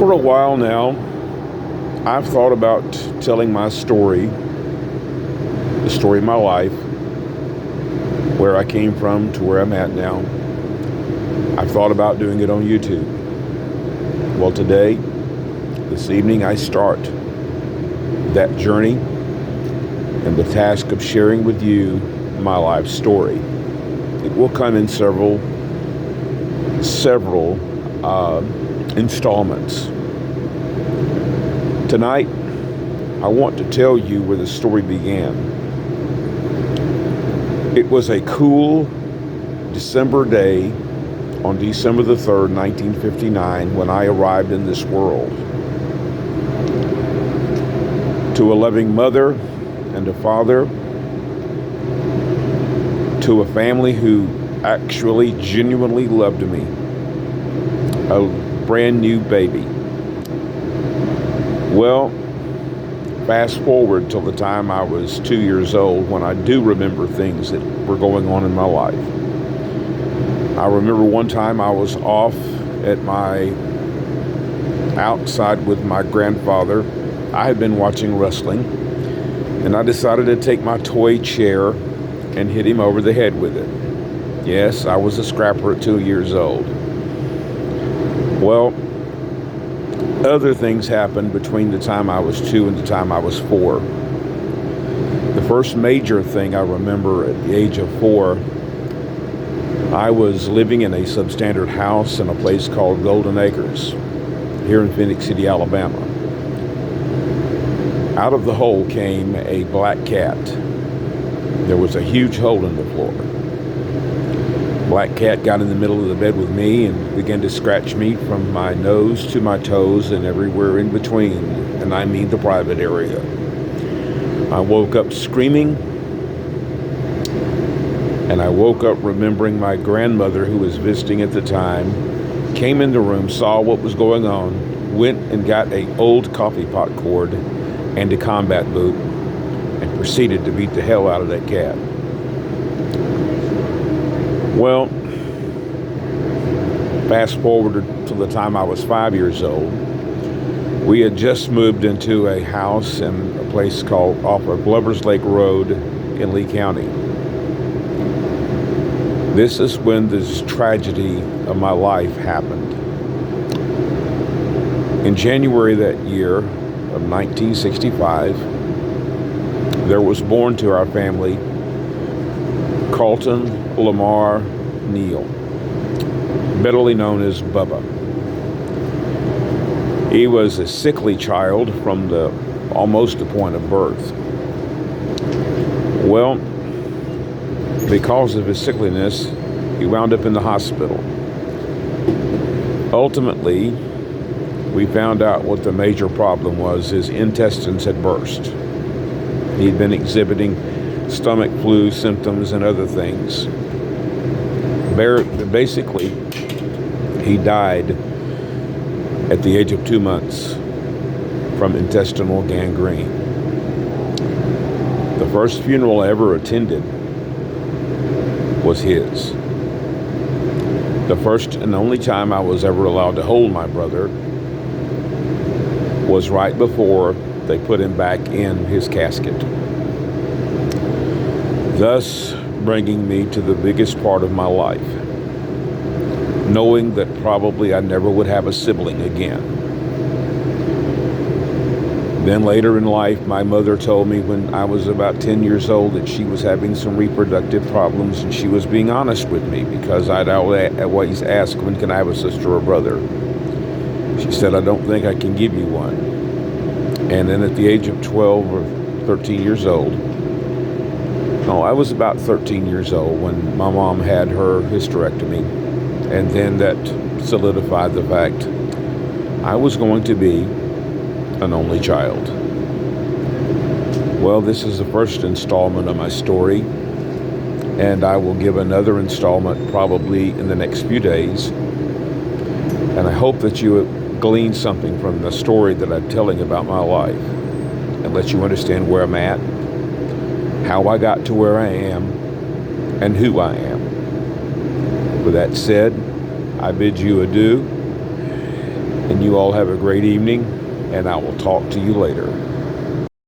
For a while now, I've thought about telling my story, the story of my life, where I came from to where I'm at now. I've thought about doing it on YouTube. Well, this evening, I start that journey and the task of sharing with you my life story. It will come in several installments. Tonight, I want to tell you where the story began. It was a cool December day on December the 3rd, 1959, when I arrived in this world. To a loving mother and a father, to a family who actually genuinely loved me, a brand new baby. Well, fast forward till the time I was 2 years old, when I do remember things that were going on in my life. I remember one time I was off outside with my grandfather. I had been watching wrestling, and I decided to take my toy chair and hit him over the head with it. Yes, I was a scrapper at 2 years old. Well, other things happened between the time I was 2 and the time I was 4. The first major thing I remember at the age of 4, I was living in a substandard house in a place called Golden Acres here in Phoenix City, Alabama. Out of the hole came a black cat. There was a huge hole in the floor. Black cat got in the middle of the bed with me and began to scratch me from my nose to my toes and everywhere in between, and I mean the private area. I woke up screaming, and I woke up remembering my grandmother, who was visiting at the time, came in the room, saw what was going on, went and got an old coffee pot cord and a combat boot, and proceeded to beat the hell out of that cat. Well, fast forward to the time I was 5 years old. We had just moved into a house in a place called off of Glover's Lake Road in Lee County. This is when this tragedy of my life happened. In January that year of 1965, there was born to our family Carlton Lamar Neal, betterly known as Bubba. He was a sickly child from almost the point of birth. Well, because of his sickliness, he wound up in the hospital. Ultimately, we found out what the major problem was. His intestines had burst. He'd been exhibiting stomach flu symptoms and other things. Basically, he died at the age of 2 months from intestinal gangrene. The first funeral I ever attended was his. The first and only time I was ever allowed to hold my brother was right before they put him back in his casket, thus bringing me to the biggest part of my life, knowing that probably I never would have a sibling again. Then later in life, my mother told me when I was about 10 years old that she was having some reproductive problems, and she was being honest with me because I'd always ask, when can I have a sister or brother? She said, I don't think I can give you one. And then at the age of 12 or 13 years old, I was about 13 years old when my mom had her hysterectomy, and then that solidified the fact I was going to be an only child. Well, this is the first installment of my story, and I will give another installment probably in the next few days. And I hope that you glean something from the story that I'm telling about my life and let you understand where I'm at, how I got to where I am, and who I am. With that said, I bid you adieu. And you all have a great evening, and I will talk to you later.